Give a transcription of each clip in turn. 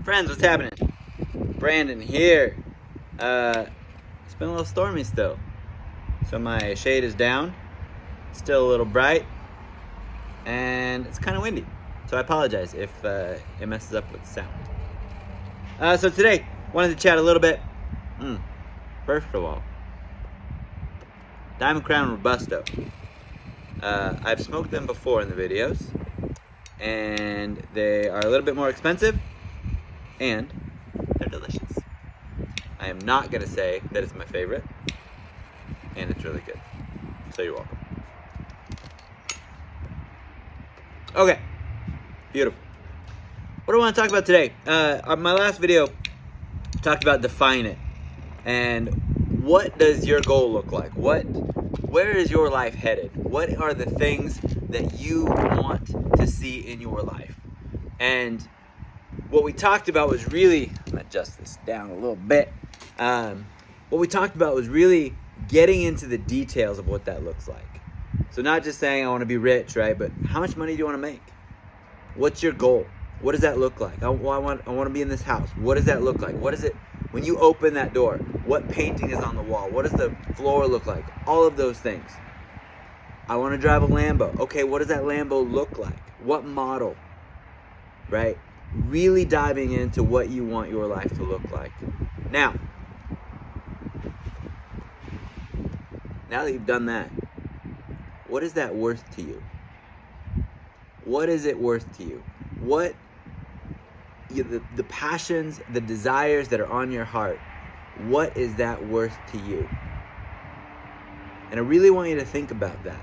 Friends, what's happening? Brandon here. It's been a little stormy still, so my shade is down, still a little bright, and it's kind of windy. So I apologize if it messes up with the sound. So today, wanted to chat a little bit. First of all, Diamond Crown Robusto. I've smoked them before in the videos, and they are a little bit more expensive, and they're delicious. I am not going to say that it's my favorite, and it's really good. So you're welcome. Okay, beautiful. What do I want to talk about today? My last video talked about define it, and what does your goal look like? Where is your life headed? What are the things that you want to see in your life? And what we talked about was really, I'm going to adjust this down a little bit. What we talked about was really getting into the details of what that looks like. So not just saying I want to be rich, right? But how much money do you want to make? What's your goal? What does that look like? I want to be in this house. What does that look like? What is it when you open that door? What painting is on the wall? What does the floor look like? All of those things. I want to drive a Lambo. Okay, what does that Lambo look like? What model? Right? Really diving into what you want your life to look like. Now that you've done that, what is that worth to you? What is it worth to you? The passions, the desires that are on your heart, what is that worth to you? And I really want you to think about that,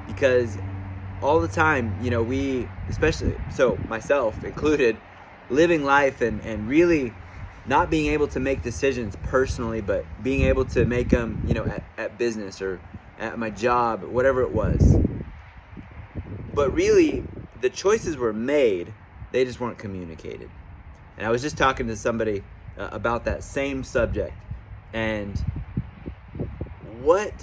because all the time, we, especially, so myself included, living life and really not being able to make decisions personally, but being able to make them, at business or at my job, whatever it was. But really, the choices were made, they just weren't communicated. And I was just talking to somebody about that same subject. And what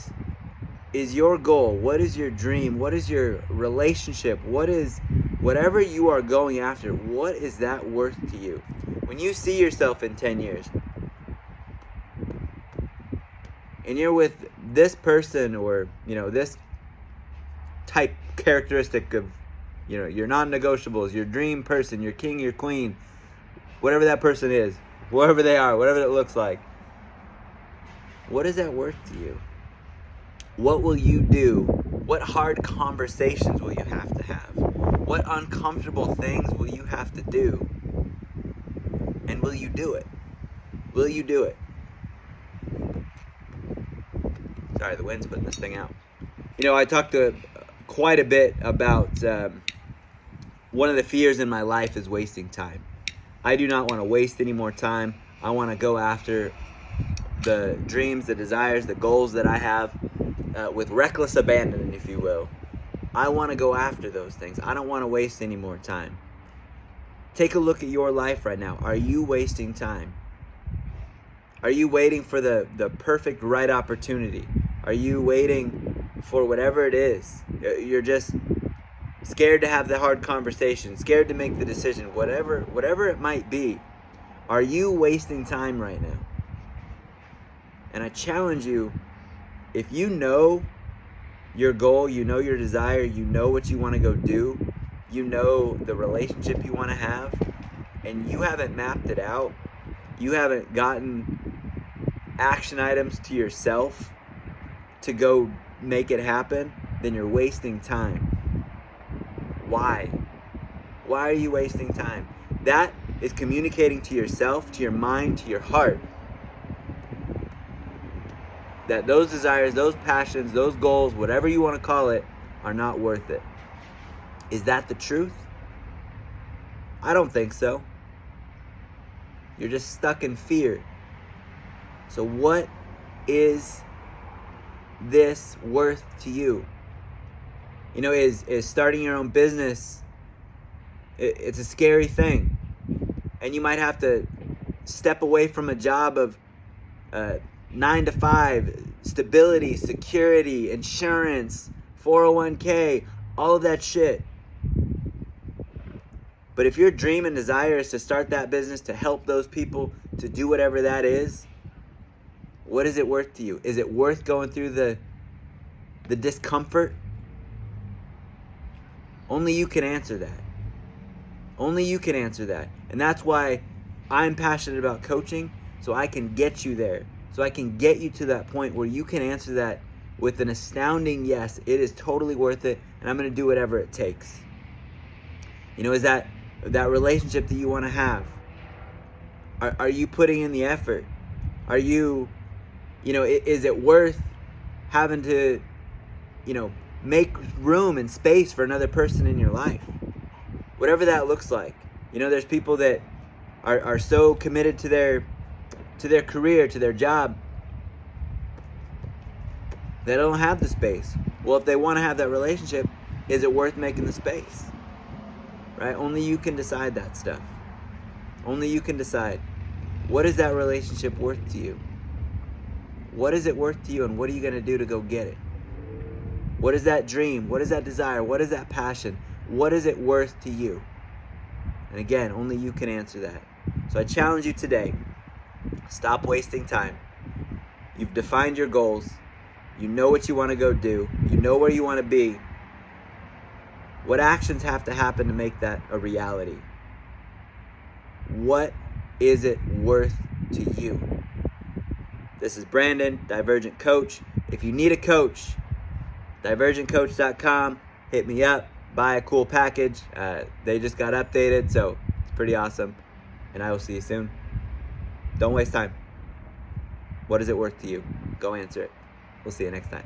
is your goal? What is your dream? What is your relationship? Whatever you are going after, what is that worth to you? When you see yourself in 10 years, and you're with this person or, this type characteristic of, your non-negotiables, your dream person, your king, your queen, whatever that person is, wherever they are, whatever it looks like, what is that worth to you? What will you do? What hard conversations will you have to have? What uncomfortable things will you have to do? And will you do it? Will you do it? Sorry, the wind's putting this thing out. I talked quite a bit about one of the fears in my life is wasting time. I do not want to waste any more time. I want to go after the dreams, the desires, the goals that I have with reckless abandon, if you will. I want to go after those things. I don't want to waste any more time. Take a look at your life right now. Are you wasting time? Are you waiting for the perfect right opportunity? Are you waiting for whatever it is? You're just scared to have the hard conversation, scared to make the decision, whatever it might be. Are you wasting time right now? And I challenge you, if you know your goal, you know your desire, you know what you want to go do, you know the relationship you want to have, and you haven't mapped it out, you haven't gotten action items to yourself to go make it happen, then you're wasting time. Why? Why are you wasting time? That is communicating to yourself, to your mind, to your heart, that those desires, those passions, those goals, whatever you want to call it, are not worth it. Is that the truth? I don't think so. You're just stuck in fear. So what is this worth to you? Is starting your own business, it's a scary thing. And you might have to step away from a job of 9 to 5, stability, security, insurance, 401k, all of that shit. But if your dream and desire is to start that business, to help those people, to do whatever that is, what is it worth to you? Is it worth going through the discomfort? Only you can answer that. Only you can answer that. And that's why I'm passionate about coaching, so I can get you there. So I can get you to that point where you can answer that with an astounding yes. It is totally worth it, and I'm going to do whatever it takes. Is that relationship that you want to have? Are you putting in the effort? Are you, is it worth having to, make room and space for another person in your life? Whatever that looks like. There's people that are so committed to their career, to their job, they don't have the space. Well, if they want to have that relationship, is it worth making the space? Right? Only you can decide that stuff. Only you can decide. What is that relationship worth to you? What is it worth to you, and what are you going to do to go get it? What is that dream? What is that desire? What is that passion? What is it worth to you? And again, only you can answer that. So I challenge you today. Stop wasting time. You've defined your goals. You know what you want to go do. You know where you want to be. What actions have to happen to make that a reality? What is it worth to you? This is Brandon, Divergent Coach. If you need a coach, divergentcoach.com. Hit me up. Buy a cool package. They just got updated, so it's pretty awesome. And I will see you soon. Don't waste time. What is it worth to you? Go answer it. We'll see you next time.